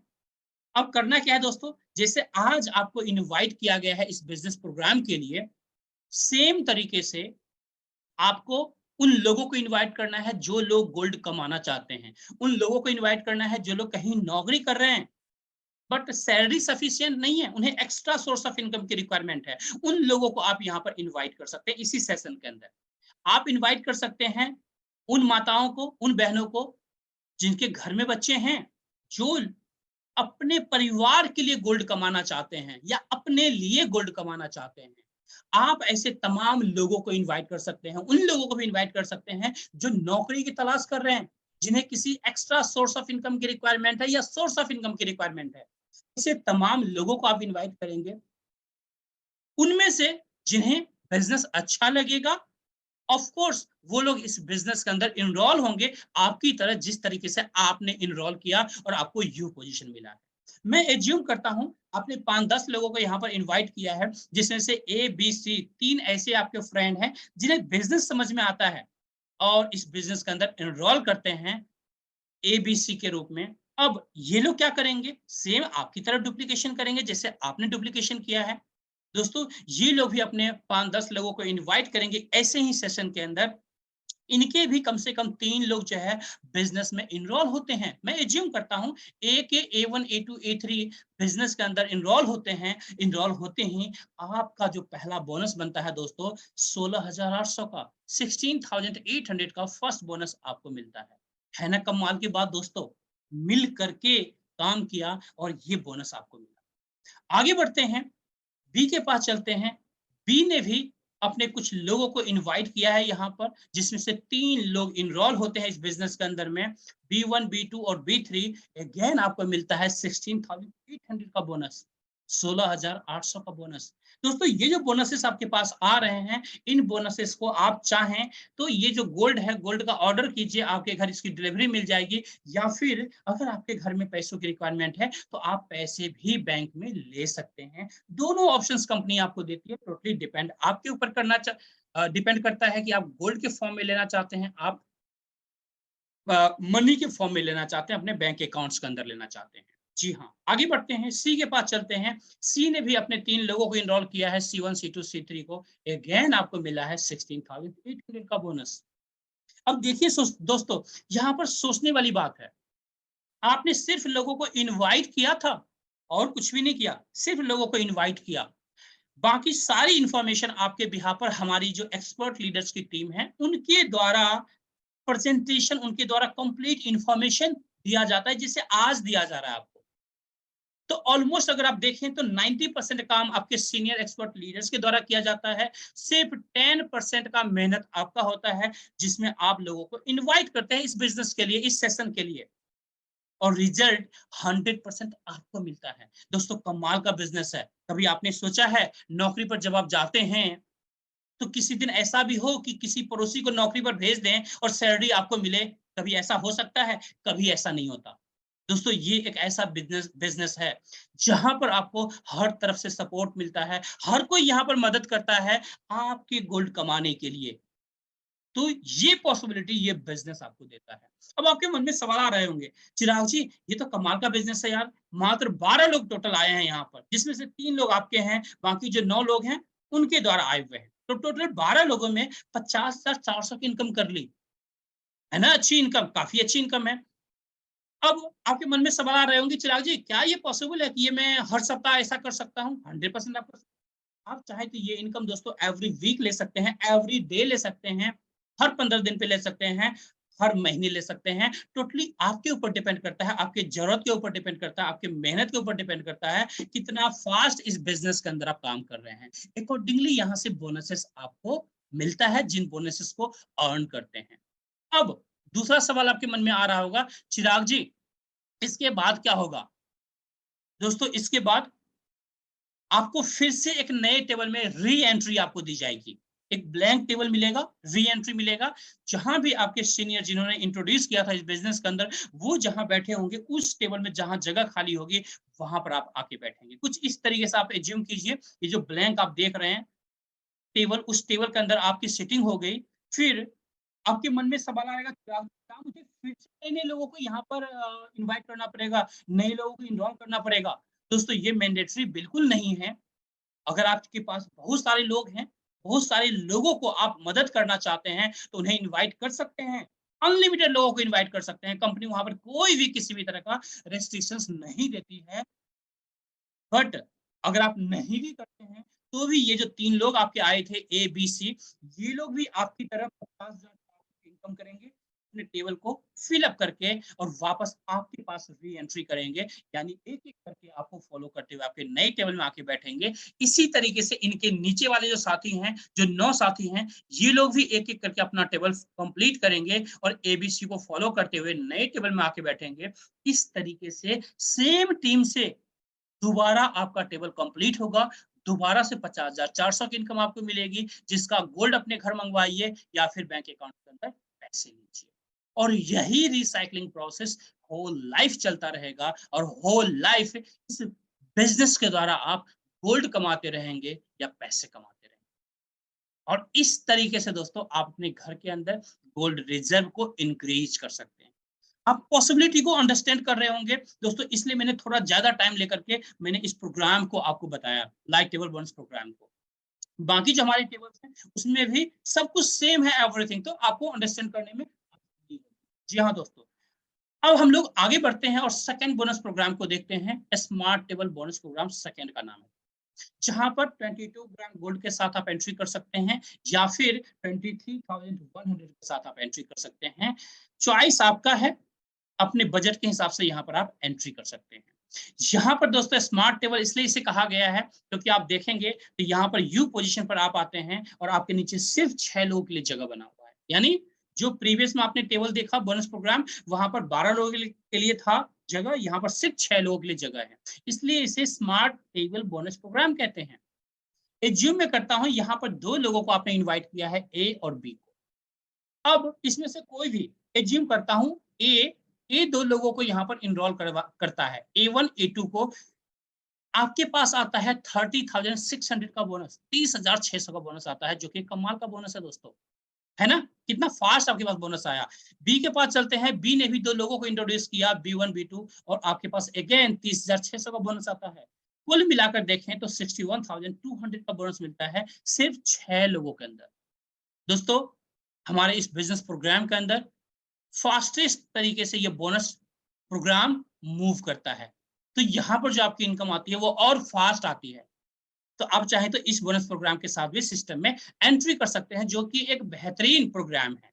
अब करना क्या है दोस्तों, जैसे आज आपको इनवाइट किया गया है इस बिजनेस प्रोग्राम के लिए, सेम तरीके से आपको उन लोगों को इनवाइट करना है जो लोग गोल्ड कमाना चाहते हैं, उन लोगों को इनवाइट करना है जो लोग कहीं नौकरी कर रहे हैं बट सैलरी सफिशिएंट नहीं है, उन्हें एक्स्ट्रा सोर्स ऑफ इनकम की रिक्वायरमेंट है। उन लोगों को आप यहाँ पर इनवाइट कर सकते हैं इसी सेशन के अंदर। आप इनवाइट कर सकते हैं उन माताओं को, उन बहनों को जिनके घर में बच्चे हैं, जो अपने परिवार के लिए गोल्ड कमाना चाहते हैं या अपने लिए गोल्ड कमाना चाहते हैं। आप ऐसे तमाम लोगों को इनवाइट कर सकते हैं, उन लोगों को भी इनवाइट कर सकते हैं जो नौकरी की तलाश कर रहे हैं, जिन्हें किसी एक्स्ट्रा सोर्स ऑफ इनकम की रिक्वायरमेंट है या सोर्स ऑफ इनकम की रिक्वायरमेंट है। ऐसे तमाम लोगों को आप इनवाइट करेंगे। उनमें से जिन्हें बिज़नेस अच्छा लगेगा, ऑफ कोर्स वो लोग इस बिज़नेस के अंदर एनरोल होंगे आपकी तरह जिस तरीके से आपने एनरोल किया और आपको यू पोज़ीशन मिला है। मैं एज्यूम करता हूँ आपने 5-10 लोगों को यहाँ पर इनवाइट किया है, जिसमें से ए, बी, सी 3 ऐसे आपके फ्रेंड हैं जिन्हें बिज़नेस समझ में आता है और इस बिज़नेस के अंदर एनरोल करते हैं एबीसी के रूप में। अब ये लोग क्या करेंगे? सेम आपकी तरह डुप्लीकेशन करेंगे जैसे आपने डुप्लीकेशन किया है। दोस्तों, ये लोग भी अपने 5-10 लोगों को इनवाइट करेंगे ऐसे ही सेशन के अंदर। इनके भी कम से कम 3 लोग जो है बिज़नेस में एनरोल होते हैं। मैं एज्यूम करता हूँ ए के A1, A2, A3 बिज़नेस के अंदर एनरोल होते हैं। एनरोल होते ही आपका जो पहला बोनस बनता है दोस्तों 16,800 का, 16,800 का फर्स्ट बोनस आपको मिलता है। है ना कमाल की बात दोस्तों? मिल करके काम किया और ये बोनस आपको मिला। आगे बढ़ते हैं, बी के पास चलते हैं। बी ने भी अपने कुछ लोगों को इनवाइट किया है यहाँ पर, जिसमें से 3 लोग एनरोल होते हैं इस बिज़नेस के अंदर में। B1, B2 और B3 अगेन आपको मिलता है 16,800 का बोनस, 16,800 का बोनस। दोस्तों, ये जो बोनसेस आपके पास आ रहे हैं, इन बोनसेस को आप चाहें तो ये जो गोल्ड है, गोल्ड का ऑर्डर कीजिए, आपके घर इसकी डिलीवरी मिल जाएगी, या फिर अगर आपके घर में पैसों की रिक्वायरमेंट है, तो आप पैसे भी बैंक में ले सकते हैं। दोनों ऑप्शंस कंपनी आपको देती है, टोटली डिपेंड आपके ऊपर डिपेंड करता है कि आप गोल्ड के फॉर्म में लेना चाहते हैं, आप मनी के फॉर्म में लेना चाहते हैं, अपने बैंक अकाउंट्स के अंदर लेना चाहते हैं। जी हाँ, आगे बढ़ते हैं, सी के पास चलते हैं। सी ने भी अपने 3 लोगों को एनरोल किया है, C1, C2, C3 को। अगेन आपको मिला है 16,800 का बोनस। अब देखिए दोस्तों, यहाँ पर सोचने वाली बात है। आपने सिर्फ लोगों को इनवाइट किया था और कुछ भी नहीं किया, सिर्फ लोगों को इनवाइट किया। बाकी सारी इंफॉर्मेशन आपके बिहाफ पर हमारी जो एक्सपर्ट लीडर्स की टीम है, उनके द्वारा प्रेजेंटेशन, उनके द्वारा कंप्लीट इंफॉर्मेशन दिया जाता है, जिसे आज दिया जा रहा है आपको। तो ऑलमोस्ट अगर आप देखें तो 90% काम आपके सीनियर एक्सपर्ट लीडर्स के द्वारा किया जाता है। सिर्फ 10% का मेहनत आपका होता है, जिसमें आप लोगों को इनवाइट करते हैं इस बिजनेस के लिए, इस सेशन के लिए, और रिजल्ट 100% आपको मिलता है। दोस्तों, कमाल का बिजनेस है। कभी आपने सोचा है नौकरी पर जब आप जाते हैं तो किसी दिन ऐसा भी हो कि किसी पड़ोसी को नौकरी पर भेज दें और सैलरी आपको मिले? कभी ऐसा हो सकता है? कभी ऐसा नहीं होता। दोस्तों, ये एक ऐसा बिजनेस है जहां पर आपको हर तरफ से सपोर्ट मिलता है, हर कोई यहाँ पर मदद करता है आपके गोल्ड कमाने के लिए। तो ये पॉसिबिलिटी ये बिजनेस आपको देता है। अब आपके मन में सवाल आ रहे होंगे, चिराग जी ये तो कमाल का बिजनेस है यार, मात्र 12 लोग टोटल आए हैं यहाँ पर, जिसमें से 3 लोग आपके हैं, बाकी जो 9 लोग हैं उनके द्वारा आए हुए हैं। तो टोटल 12 लोगों में 50,400 की इनकम कर ली, है ना? अच्छी इनकम, काफी अच्छी इनकम है। अब आपके मन में सवाल आ रहे होंगे, चिराग जी क्या ये पॉसिबल है कि ये मैं हर सप्ताह ऐसा कर सकता हूँ? 100% आप चाहें तो ये इनकम दोस्तों एवरी वीक ले सकते हैं, एवरी डे ले सकते हैं, हर 15 दिन पे ले सकते हैं, हर महीने ले सकते हैं। टोटली आपके ऊपर डिपेंड करता है, आपके ज़रूरत के ऊपर डिपेंड करता है, आपकी मेहनत के ऊपर डिपेंड करता है, कितना फास्ट इस बिज़नेस के अंदर आप काम कर रहे हैं। अकॉर्डिंगली यहाँ से बोनसेस आपको मिलता है, जिन बोनसेस को अर्न करते हैं। अब दूसरा सवाल आपके मन में आ रहा होगा, चिराग जी इसके बाद क्या होगा? दोस्तों, इसके बाद आपको फिर से एक नए टेबल में री एंट्री आपको दी जाएगी। एक ब्लैंक टेबल मिलेगा, री एंट्री मिलेगा, जहां भी आपके सीनियर जिन्होंने इंट्रोड्यूस किया था इस बिजनेस के अंदर, वो जहां बैठे होंगे उस टेबल में जहां जगह खाली होगी वहां पर आप आके बैठेंगे। कुछ इस तरीके से आप एज्यूम कीजिए, ये जो ब्लैंक आप देख रहे हैं टेबल, उस टेबल के अंदर आपकी सिटिंग हो गई। फिर आपके मन में सवाल आएगा, क्या मुझे फिर से नए लोगों को यहाँ पर इनवाइट करना पड़ेगा, नए लोगों को इनरोल करना पड़ेगा? दोस्तों, ये मैंडेटरी बिल्कुल नहीं है। अगर आपके पास बहुत सारे लोग हैं, बहुत सारे लोगों को आप मदद करना चाहते हैं तो उन्हें इनवाइट कर सकते हैं, अनलिमिटेड लोगों को इनवाइट कर सकते हैं। कंपनी वहां पर कोई भी किसी भी तरह का रेस्ट्रिक्शंस नहीं देती है। बट अगर आप नहीं भी करते हैं तो भी ये जो 3 लोग आपके आए थे ए, बी, सी, ये लोग भी आपकी तरफ 50,000 इनकम करेंगे, अपने टेबल को फिल अप करके और वापस आपके पास री एंट्री करेंगे। यानी एक-एक करके आपको फॉलो करते हुए आपके नए टेबल में आके बैठेंगे। इसी तरीके से इनके नीचे वाले जो साथी हैं, जो 9 साथी हैं, ये लोग भी एक-एक करके अपना टेबल कंप्लीट करेंगे और एबीसी को फॉलो करते हुए नए टेबल में आके बैठेंगे। इस तरीके से सेम टीम से दोबारा आपका टेबल कंप्लीट होगा, दोबारा से 50,400 की इनकम आपको मिलेगी, जिसका गोल्ड अपने घर मंगवाइए या फिर बैंक अकाउंट के अंदर पैसे लीजिए। और यही रिसाइक्लिंग प्रोसेस होल लाइफ चलता रहेगा और होल लाइफ इस बिजनेस के द्वारा आप गोल्ड कमाते रहेंगे या पैसे कमाते रहेंगे। और इस तरीके से दोस्तों आप अपने घर के अंदर गोल्ड रिजर्व को इंक्रीज कर सकते हैं। आप पॉसिबिलिटी को अंडरस्टैंड कर रहे होंगे दोस्तों, इसलिए मैंने थोड़ा ज्यादा टाइम लेकर के मैंने इस प्रोग्राम को आपको बताया, लाइक टेबल बोनस प्रोग्राम को। बाकी जो हमारे टेबल्स हैं उसमें भी सब कुछ सेम है एवरीथिंग, तो आपको अंडरस्टैंड करने में आसानी होगी। जी हाँ दोस्तों, अब हम लोग आगे बढ़ते हैं और सेकंड बोनस प्रोग्राम को देखते हैं। Smart table bonus program second का नाम है, जहां पर 22 ग्राम गोल्ड के साथ आप एंट्री कर सकते हैं या फिर 23,100 के साथ आप एंट्री कर सकते हैं। चॉइस आपका है, अपने बजट के हिसाब से यहाँ पर आप एंट्री कर सकते हैं। यहाँ पर दोस्तों स्मार्ट टेबल इसलिए इसे कहा गया है क्योंकि आप देखेंगे तो यहाँ पर यू पोजीशन पर आप आते हैं और आपके नीचे सिर्फ 6 लोगों के लिए जगह बना हुआ है। यानी जो प्रीवियस में आपने टेबल देखा बोनस प्रोग्राम, वहां पर 12 लोगों के लिए था जगह, यहाँ पर सिर्फ 6 लोगों के लिए जगह है, इसलिए इसे स्मार्ट टेबल बोनस प्रोग्राम कहते हैं। एज्यूम में करता हूं यहाँ पर 2 लोगों को आपने इन्वाइट किया है, ए और बी को। अब इसमें से कोई भी, एज्यूम करता हूं ए 2 लोगों को यहाँ पर इनरोल करता है, A1 A2 को। आपके पास आता है 30,600 का बोनस, 30,600 का बोनस आता है, जो कि कमाल का बोनस है दोस्तों, है ना? कितना फास्ट आपके पास बोनस आया। बी के पास चलते हैं, बी ने भी 2 लोगों को इंट्रोड्यूस किया, B1 B2, और आपके पास अगेन 30,600 का बोनस आता है। कुल मिलाकर देखें तो 61,200 का बोनस मिलता है सिर्फ 6 लोगों के अंदर। दोस्तों, हमारे इस बिजनेस प्रोग्राम के अंदर फास्टेस्ट तरीके से ये बोनस प्रोग्राम मूव करता है, तो यहाँ पर जो आपकी इनकम आती है वो और फास्ट आती है। तो आप चाहें तो इस बोनस प्रोग्राम के साथ भी सिस्टम में एंट्री कर सकते हैं, जो कि एक बेहतरीन प्रोग्राम है।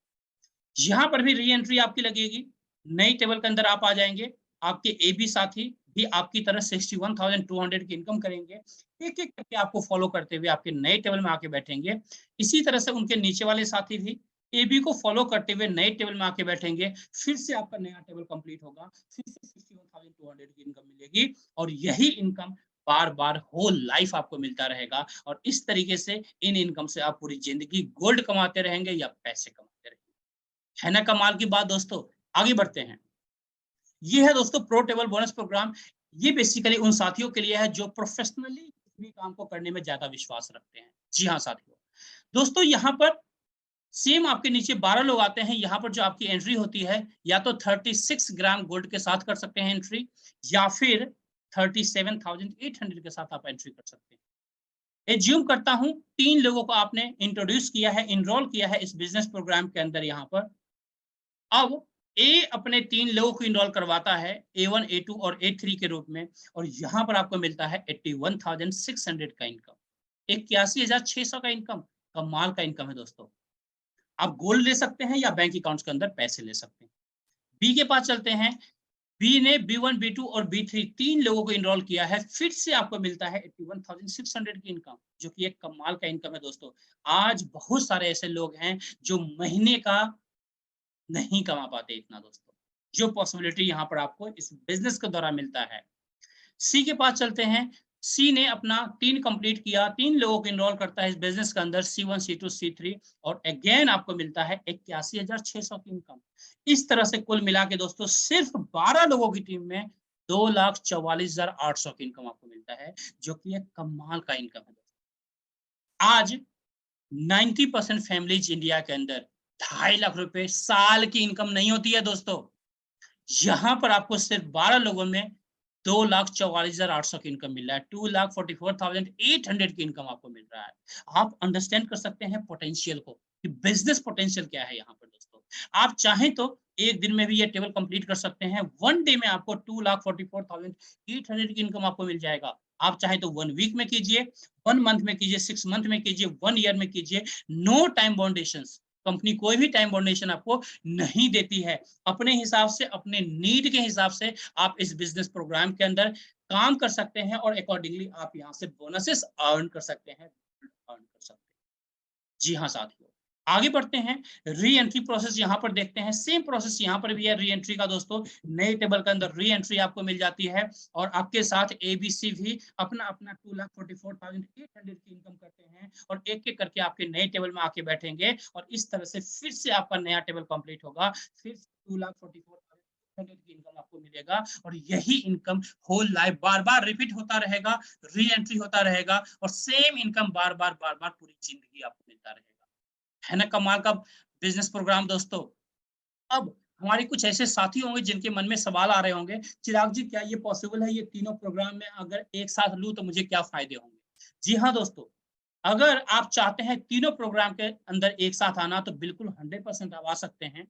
यहाँ पर भी री एंट्री आपकी लगेगी, नई टेबल के अंदर आप आ जाएंगे, आपके ए बी साथी भी आपकी तरह 61,200 की इनकम करेंगे, एक एक करके आपको फॉलो करते हुए आपके नए टेबल में आके बैठेंगे। इसी तरह से उनके नीचे वाले साथी भी ए बी को फॉलो करते हुए नए टेबल में आके बैठेंगे, फिर से आपका नया टेबल कंप्लीट होगा, फिर से 61,200 की इनकम मिलेगी और यही इनकम बार बार होल लाइफ आपको मिलता रहेगा। और इस तरीके से इन इनकम से आप पूरी जिंदगी गोल्ड कमाते रहेंगे या पैसे कमाते रहेंगे। है ना कमाल की बात दोस्तों? आगे बढ़ते हैं। ये है दोस्तों प्रो टेबल बोनस प्रोग्राम। ये बेसिकली उन साथियों के लिए है जो प्रोफेशनली किसी भी काम को करने में ज्यादा विश्वास रखते हैं। जी हाँ साथियों, दोस्तों यहाँ पर सेम आपके नीचे 12 लोग आते हैं। यहाँ पर जो आपकी एंट्री होती है, या तो 36 ग्राम गोल्ड के साथ कर सकते हैं एंट्री, या फिर 37,800 के साथ आप एंट्री कर सकते हैं। एज्यूम करता हूं 3 लोगों को आपने इंट्रोड्यूस किया है, इनरोल किया है इस बिजनेस प्रोग्राम के अंदर। यहाँ पर अब ए अपने 3 लोगों को इनरोल करवाता है, A1 A2 और A3 के रूप में, और यहाँ पर आपको मिलता है 81,600 का इनकम, 81,600 का इनकम। कमाल का इनकम है दोस्तों। आप गोल्ड ले सकते हैं या बैंक अकाउंट्स के अंदर पैसे ले सकते हैं। बी के पास चलते हैं, बी ने B1 B2 और B3 3 लोगों को इनरोल किया है, फिर से आपको मिलता है 81,600 की इनकम, जो कि एक कमाल का इनकम है दोस्तों। आज बहुत सारे ऐसे लोग हैं जो महीने का नहीं कमा पाते इतना दोस्तों, जो पॉसिबिलिटी यहाँ पर आपको इस बिजनेस के द्वारा मिलता है। सी के पास चलते हैं, सी ने अपना 3 कंप्लीट किया, 3 लोगों को इनरोल करता है इस बिजनेस के अंदर, C1 C2 C3, और अगेन आपको मिलता है 81,600 की इनकम। इस तरह से कुल मिला के दोस्तों सिर्फ 12 लोगों की टीम में 2,44,800 की इनकम आपको मिलता है, जो कि एक कमाल का इनकम है। आज 90% फैमिलीज इंडिया के अंदर 2.5 लाख रुपए साल की इनकम नहीं होती है दोस्तों। यहाँ पर आपको सिर्फ 12 लोगों में 2,44,800 की इनकम मिल रहा है, 2,44,800 की इनकम आपको मिल रहा है। आप अंडरस्टैंड कर सकते हैं पोटेंशियल को कि बिजनेस पोटेंशियल क्या है यहाँ पर दोस्तों। आप चाहें तो एक दिन में भी ये टेबल कंप्लीट कर सकते हैं। वन डे में आपको 2,44,800 की इनकम आपको मिल जाएगा। आप चाहे तो 1 वीक में कीजिए, 1 मंथ में कीजिए, 6 मंथ में कीजिए, 1 ईयर में कीजिए। No time बाउंडेशंस। कंपनी कोई भी टाइम बाउंडेशन आपको नहीं देती है। अपने हिसाब से, अपने नीड के हिसाब से आप इस बिजनेस प्रोग्राम के अंदर काम कर सकते हैं और अकॉर्डिंगली आप यहाँ से बोनसेस अर्न कर सकते हैं, अर्न कर सकते हैं। जी हाँ साथियों, आगे बढ़ते हैं। री एंट्री प्रोसेस यहाँ पर देखते हैं। सेम प्रोसेस यहाँ पर भी है री एंट्री का दोस्तों। नए टेबल के अंदर री एंट्री आपको मिल जाती है और आपके साथ एबीसी भी अपना अपना 2,44,800 की इनकम करते हैं और एक एक करके आपके नए टेबल में आके बैठेंगे और इस तरह से फिर से आपका नया टेबल कंप्लीट होगा। फिर 2,44,800 की इनकम आपको मिलेगा और यही इनकम होल लाइफ बार बार रिपीट होता रहेगा, री एंट्री होता रहेगा और सेम इनकम बार बार पूरी जिंदगी आपको मिलता रहेगा। है ना कमाल का बिजनेस प्रोग्राम दोस्तों। अब हमारे कुछ ऐसे साथी होंगे जिनके मन में सवाल आ रहे होंगे, चिराग जी क्या ये पॉसिबल है, ये तीनों प्रोग्राम में अगर एक साथ लूं तो मुझे क्या फायदे होंगे? जी हाँ दोस्तों, अगर आप चाहते हैं तीनों प्रोग्राम के अंदर एक साथ आना तो बिल्कुल 100% आप आ सकते हैं।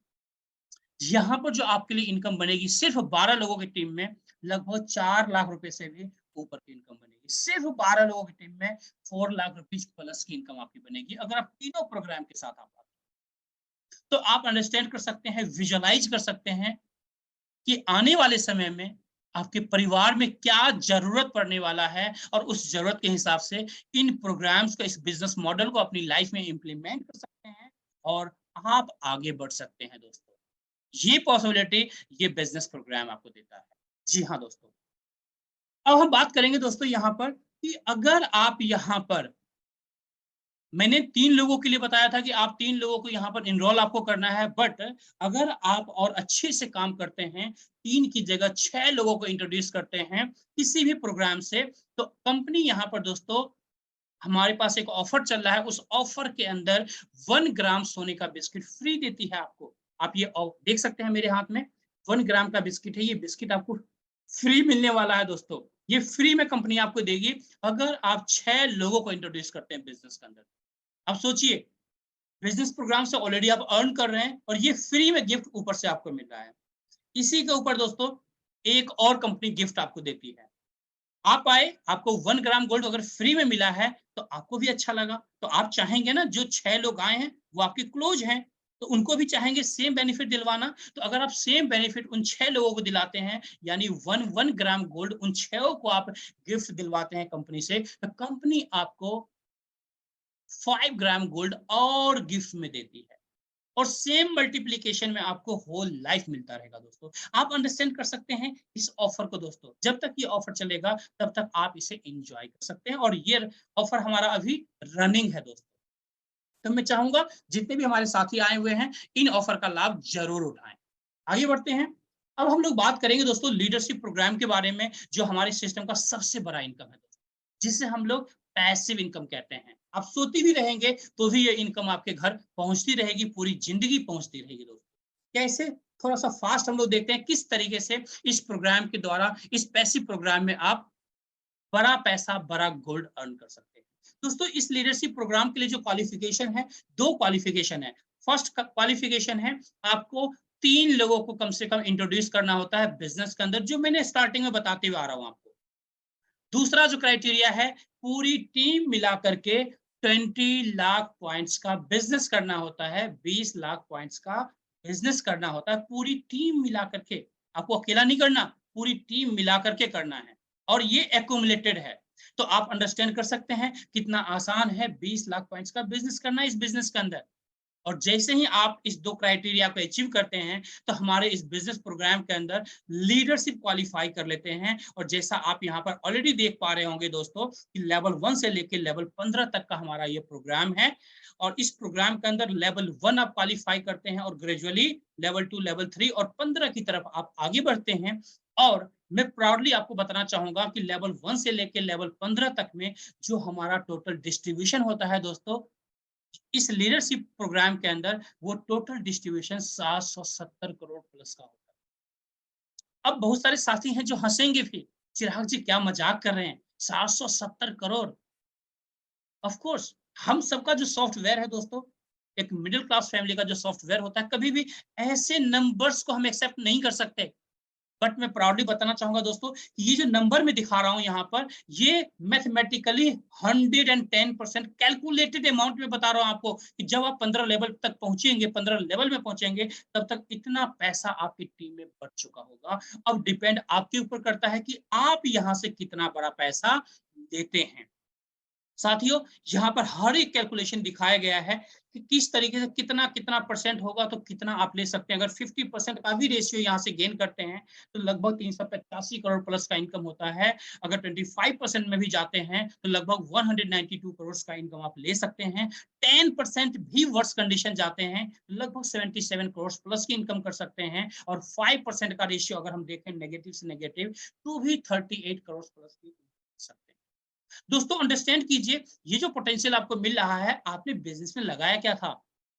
यहाँ पर जो आपके लिए इनकम बनेगी सिर्फ 12 लोगों की टीम में लगभग 4 लाख रुपए से भी ऊपर की इनकम बनेगी। सिर्फ 12 लोगों की टीम में 4 लाख रुपीज प्लस की इनकम आपकी बनेगी अगर आप तीनों प्रोग्राम के साथ आप आते हैं। तो आप अंडरस्टैंड कर सकते हैं, विजुअलाइज कर सकते हैं कि आने वाले समय में आपके परिवार में क्या जरूरत पड़ने वाला है और उस जरूरत के हिसाब से इन प्रोग्राम्स का, इस बिजनेस मॉडल को अपनी लाइफ में इंप्लीमेंट कर सकते हैं और आप आगे बढ़ सकते हैं दोस्तों। ये पॉसिबिलिटी ये बिजनेस प्रोग्राम आपको देता है। जी हाँ दोस्तों, अब हम बात करेंगे दोस्तों यहाँ पर कि अगर आप यहाँ पर, मैंने 3 लोगों के लिए बताया था कि आप 3 लोगों को यहाँ पर इनरोल आपको करना है, बट अगर आप और अच्छे से काम करते हैं, 3 की जगह 6 लोगों को इंट्रोड्यूस करते हैं किसी भी प्रोग्राम से, तो कंपनी यहाँ पर दोस्तों हमारे पास एक ऑफर चल रहा है। उस ऑफर के अंदर 1 ग्राम सोने का बिस्किट फ्री देती है आपको। आप ये देख सकते हैं मेरे हाथ में 1 ग्राम का बिस्किट है। ये बिस्किट आपको फ्री मिलने वाला है दोस्तों। ये फ्री में कंपनी आपको देगी अगर आप 6 लोगों को इंट्रोड्यूस करते हैं बिजनेस के अंदर। अब सोचिए, बिजनेस प्रोग्राम से ऑलरेडी आप अर्न कर रहे हैं और ये फ्री में गिफ्ट ऊपर से आपको मिल रहा है। इसी के ऊपर दोस्तों एक और कंपनी गिफ्ट आपको देती है। आप आए, आपको 1 ग्राम गोल्ड अगर फ्री में मिला है तो आपको भी अच्छा लगा। तो आप चाहेंगे ना जो 6 लोग आए हैं वो आपके क्लोज हैं, तो उनको भी चाहेंगे सेम बेनिफिट दिलवाना। तो अगर आप सेम बेनिफिट उन 6 लोगों को दिलाते हैं, यानी 1 ग्राम गोल्ड उन 6 को आप गिफ्ट दिलवाते हैं कंपनी से, तो कंपनी आपको 5 ग्राम गोल्ड और गिफ्ट में देती है और सेम मल्टीप्लिकेशन में आपको होल लाइफ मिलता रहेगा दोस्तों। आप अंडरस्टैंड कर सकते हैं इस ऑफर को दोस्तों। जब तक ये ऑफर चलेगा तब तक आप इसे एंजॉय कर सकते हैं और ये ऑफर हमारा अभी रनिंग है दोस्तों। तो मैं चाहूंगा जितने भी हमारे साथी आए हुए हैं इन ऑफर का लाभ जरूर उठाएं। आगे बढ़ते हैं। अब हम लोग बात करेंगे दोस्तों लीडरशिप प्रोग्राम के बारे में, जो हमारे सिस्टम का सबसे बड़ा इनकम है दोस्तों, जिसे हम लोग पैसिव इनकम कहते हैं। आप सोती भी रहेंगे तो भी ये इनकम आपके घर पहुंचती रहेगी, पूरी जिंदगी पहुंचती रहेगी दोस्तों। कैसे, थोड़ा सा फास्ट हम लोग देखते हैं किस तरीके से इस प्रोग्राम के द्वारा, इस पैसिव प्रोग्राम में आप बड़ा पैसा, बड़ा गोल्ड अर्न कर सकते हैं दोस्तों। इस लीडरशिप प्रोग्राम के लिए जो क्वालिफिकेशन है, 2 क्वालिफिकेशन है। फर्स्ट क्वालिफिकेशन है आपको 3 लोगों को कम से कम इंट्रोड्यूस करना होता है बिजनेस के अंदर, जो मैंने स्टार्टिंग में बताते हुए आ रहा हूं आपको। दूसरा जो क्राइटेरिया है, पूरी टीम मिला करके 20 लाख पॉइंट्स का बिजनेस करना होता है, 20 लाख पॉइंट्स का बिजनेस करना होता है, पूरी टीम मिला करके। आपको अकेला नहीं करना, पूरी टीम मिला करके करना है और ये एक्यूमुलेटेड है। तो आप अंडरस्टैंड कर सकते हैं कितना आसान है 20 लाख पॉइंट्स का बिजनेस करना इस बिजनेस के अंदर। और जैसे ही आप इस 2 क्राइटेरिया को अचीव करते हैं तो हमारे इस बिजनेस प्रोग्राम के अंदर लीडरशिप क्वालिफाई कर लेते हैं। और जैसा आप यहाँ पर ऑलरेडी देख पा रहे होंगे दोस्तों कि लेवल 1 से लेकर लेवल 15 तक का हमारा ये प्रोग्राम है और इस प्रोग्राम के अंदर लेवल 1 आप क्वालिफाई करते हैं और ग्रेजुअली लेवल 2, लेवल 3 और 15 की तरफ आप आगे बढ़ते हैं। और मैं प्राउडली आपको बताना चाहूंगा कि लेवल 1 से लेकर लेवल 15 तक में जो हमारा टोटल डिस्ट्रीब्यूशन होता है दोस्तों, इस लीडरशिप प्रोग्राम के अंदर वो टोटल डिस्ट्रीब्यूशन 770 करोड़ प्लस का होता है। अब बहुत सारे साथी हैं जो हंसेंगे भी चिराग जी क्या मजाक कर रहे हैं, 770 करोड़। ऑफ कोर्स हम सबका जो सॉफ्टवेयर है दोस्तों, एक मिडिल क्लास फैमिली का जो सॉफ्टवेयर होता है, कभी भी ऐसे नंबर्स को हम एक्सेप्ट नहीं कर सकते। बट मैं प्राउडली बताना चाहूंगा दोस्तों, ये जो नंबर मैं दिखा रहा हूं यहाँ पर, ये मैथमेटिकली 110% कैलकुलेटेड अमाउंट में बता रहा हूं आपको कि जब आप 15 लेवल तक पहुंचेंगे, 15 लेवल में पहुंचेंगे, तब तक इतना पैसा आपकी टीम में बढ़ चुका होगा। अब डिपेंड आपके ऊपर करता है कि आप यहाँ से कितना बड़ा पैसा देते हैं। साथियों, यहाँ पर हर एक कैलकुलेशन दिखाया गया है कि किस तरीके से कितना कितना परसेंट होगा तो कितना आप ले सकते हैं। अगर 50% का भी रेशियो यहाँ से गेन करते हैं तो लगभग 385 करोड़ प्लस का इनकम होता है। अगर 25% में भी जाते हैं तो लगभग 192 करोड़ का इनकम आप ले सकते हैं। 10% भी वर्स कंडीशन जाते हैं तो लगभग 77 करोड़ प्लस की इनकम कर सकते हैं। और 5% का रेशियो अगर हम देखें नेगेटिव से नेगेटिव, तो भी 38 करोड़ प्लस की सकते हैं। दोस्तों अंडरस्टैंड कीजिए, ये जो पोटेंशियल आपको मिल रहा है, आपने बिजनेस में लगाया क्या था?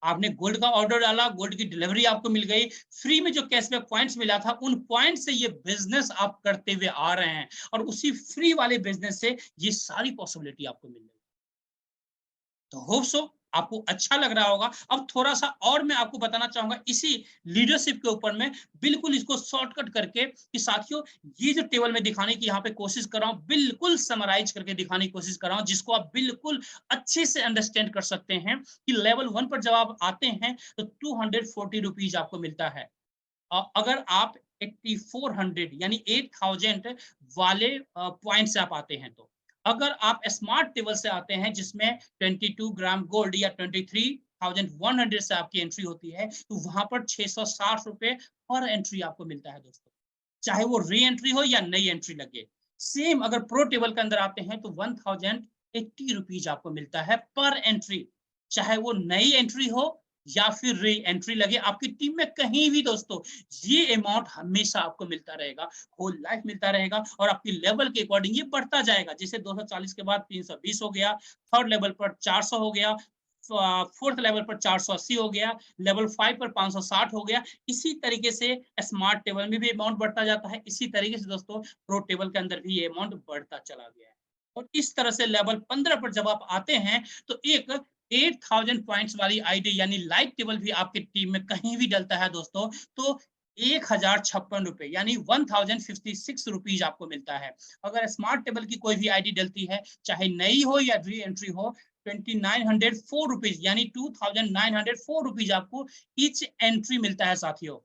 आपने गोल्ड का ऑर्डर डाला, गोल्ड की डिलीवरी आपको मिल गई, फ्री में जो कैशबैक पॉइंट्स मिला था, उन पॉइंट से ये बिजनेस आप करते हुए आ रहे हैं और उसी फ्री वाले बिजनेस से ये सारी पॉसिबिलिटी आपको मिल रही है। तो होप सो आपको अच्छा लग रहा होगा। अब थोड़ा सा और मैं आपको बताना चाहूंगा इसी लीडरशिप के ऊपर में, बिल्कुल इसको शॉर्टकट करके कि साथियों, ये जो टेबल में दिखाने की यहाँ पे कोशिश कर रहा हूँ, बिल्कुल समराइज करके दिखाने की कोशिश कर रहा हूँ, जिसको आप बिल्कुल अच्छे से अंडरस्टैंड कर सकते हैं कि लेवल 1 पर जब आप आते हैं तो 240 रुपीज आपको मिलता है। अगर आप 8400 यानी 8000 वाले पॉइंट से आप आते हैं, तो अगर आप स्मार्ट टेबल से आते हैं जिसमें 22 ग्राम गोल्ड या 23,100 से आपकी एंट्री होती है, तो वहां पर 660 रुपए पर एंट्री आपको मिलता है दोस्तों, चाहे वो री एंट्री हो या नई एंट्री लगे। सेम अगर प्रो टेबल के अंदर आते हैं तो 1080 रुपीज आपको मिलता है पर एंट्री, चाहे वो नई एंट्री हो या फिर री एंट्री लगे आपकी टीम में कहीं भी दोस्तों। ये अमाउंट हमेशा आपको मिलता रहेगा, होल लाइफ मिलता रहेगा और आपकी लेवल के अकॉर्डिंग ये बढ़ता जाएगा। जैसे 240 के बाद 320 हो गया, थर्ड लेवल पर 400 हो गया, फोर्थ लेवल पर 480 हो गया, लेवल 5 पर 560 हो गया। इसी तरीके से स्मार्ट टेबल में भी अमाउंट बढ़ता जाता है। इसी तरीके से दोस्तों प्रो टेबल के अंदर भी ये अमाउंट बढ़ता चला गया है। और इस तरह से लेवल 15 पर जब आप आते हैं तो एक 8000 पॉइंट्स वाली आईडी यानी लाइव टेबल भी आपकी टीम में कहीं भी डलता है दोस्तों, तो 1056 रुपए यानी 1056 रुपीज आपको मिलता है। अगर स्मार्ट टेबल की कोई भी आईडी डलती है, चाहे नई हो या री एंट्री हो, 2904 रुपीज यानी 2904 रुपीज आपको ईच एंट्री मिलता है साथियों।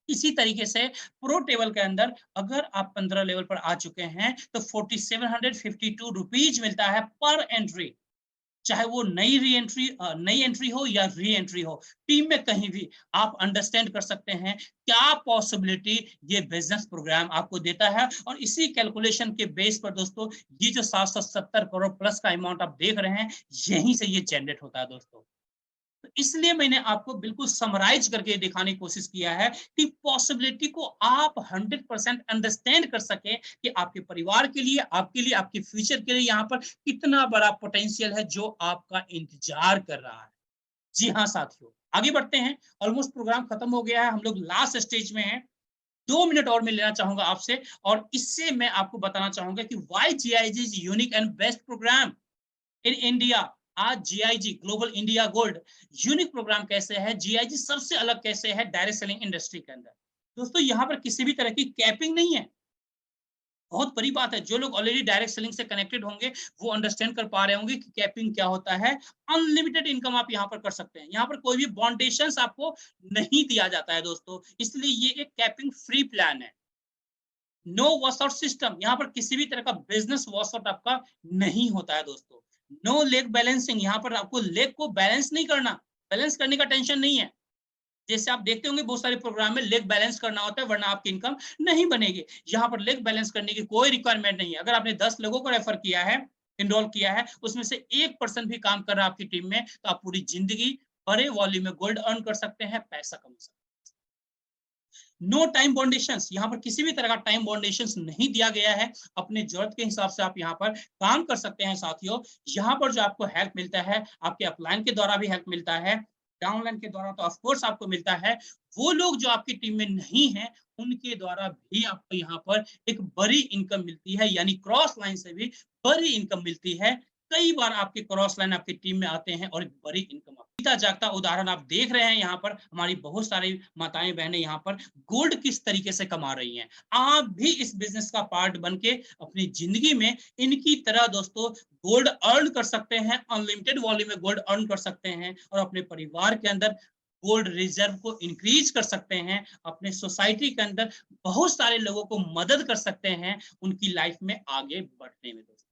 इसी तरीके से प्रो टेबल के अंदर अगर आप 15 लेवल पर आ चुके हैं तो 4752 रुपीज मिलता है पर एंट्री, चाहे वो नई एंट्री हो या री एंट्री हो। टीम में कहीं भी आप अंडरस्टैंड कर सकते हैं क्या पॉसिबिलिटी ये बिजनेस प्रोग्राम आपको देता है। और इसी कैलकुलेशन के बेस पर दोस्तों ये जो 770 करोड़ प्लस का अमाउंट आप देख रहे हैं, यहीं से ये जनरेट होता है दोस्तों। तो इसलिए मैंने आपको बिल्कुल समराइज करके दिखाने की कोशिश किया है कि पॉसिबिलिटी को आप 100% अंडरस्टैंड कर सके कि आपके परिवार के लिए, आपके लिए, आपके फ्यूचर के लिए यहाँ पर कितना बड़ा पोटेंशियल है जो आपका इंतजार कर रहा है। जी हाँ साथियों, आगे बढ़ते हैं। ऑलमोस्ट प्रोग्राम खत्म हो गया है, हम लोग लास्ट स्टेज में हैं। 2 मिनट और मैं लेना चाहूंगा आपसे और इससे मैं आपको बताना चाहूंगा कि why GIG is unique and best program in India. आज GIG global India gold unique program कैसे है, जीआईजी सबसे अलग कैसे है डायरेक्ट सेलिंग इंडस्ट्री के अंदर। दोस्तों यहाँ पर किसी भी तरह की कैपिंग नहीं है, बहुत बड़ी बात है। जो लोग ऑलरेडी डायरेक्ट सेलिंग से कनेक्टेड होंगे वो अंडरस्टैंड कर पा रहे होंगे कि कैपिंग क्या होता है। अनलिमिटेड इनकम आप यहाँ पर कर सकते हैं, यहाँ पर कोई भी बाउंडेशंस आपको नहीं दिया जाता है दोस्तों, इसलिए ये एक कैपिंग फ्री प्लान है। नो वॉश आउट सिस्टम, यहाँ पर किसी भी तरह का बिजनेस वॉश आउट आपका नहीं होता है दोस्तों। नो लेग बैलेंसिंग, यहाँ पर आपको लेग को बैलेंस नहीं करना, बैलेंस करने का टेंशन नहीं है। जैसे आप देखते होंगे बहुत सारे प्रोग्राम में लेग बैलेंस करना होता है वरना आपकी इनकम नहीं बनेगी। यहाँ पर लेग बैलेंस करने की कोई रिक्वायरमेंट नहीं है। अगर आपने 10 लोगों को रेफर किया है, इनरोल किया है, उसमें से 1% भी काम कर रहा है आपकी टीम में, तो आप पूरी जिंदगी बड़े वॉल्यूम में गोल्ड अर्न कर सकते हैं, पैसा कमा सकते हैं। नो टाइम बाउंडेशंस, यहाँ पर किसी भी तरह का टाइम बाउंडेशंस नहीं दिया गया है। अपने जरूरत के हिसाब से आप यहाँ पर काम कर सकते हैं साथियों। यहाँ पर जो आपको हेल्प मिलता है, आपके अपलाइन के द्वारा भी हेल्प मिलता है। डाउनलाइन के द्वारा तो ऑफ कोर्स आपको मिलता है। वो लोग जो आपकी टीम में नहीं हैं, उनके द्वारा भी आपको यहाँ पर एक बड़ी इनकम मिलती है, यानी क्रॉस लाइन से भी बड़ी इनकम मिलती है। कई बार आपके क्रॉस लाइन आपकी टीम में आते हैं और एक बड़ी इनकम जीता जागता उदाहरण आप देख रहे हैं। यहाँ पर हमारी बहुत सारी माताएं बहनें यहाँ पर गोल्ड किस तरीके से कमा रही हैं। आप भी इस बिजनेस का पार्ट बन के अपनी जिंदगी में इनकी तरह दोस्तों गोल्ड अर्न कर सकते हैं, अनलिमिटेड वॉल्यूम में गोल्ड अर्न कर सकते हैं और अपने परिवार के अंदर गोल्ड रिजर्व को इंक्रीज कर सकते हैं। अपने सोसाइटी के अंदर बहुत सारे लोगों को मदद कर सकते हैं उनकी लाइफ में आगे बढ़ने में। दोस्तों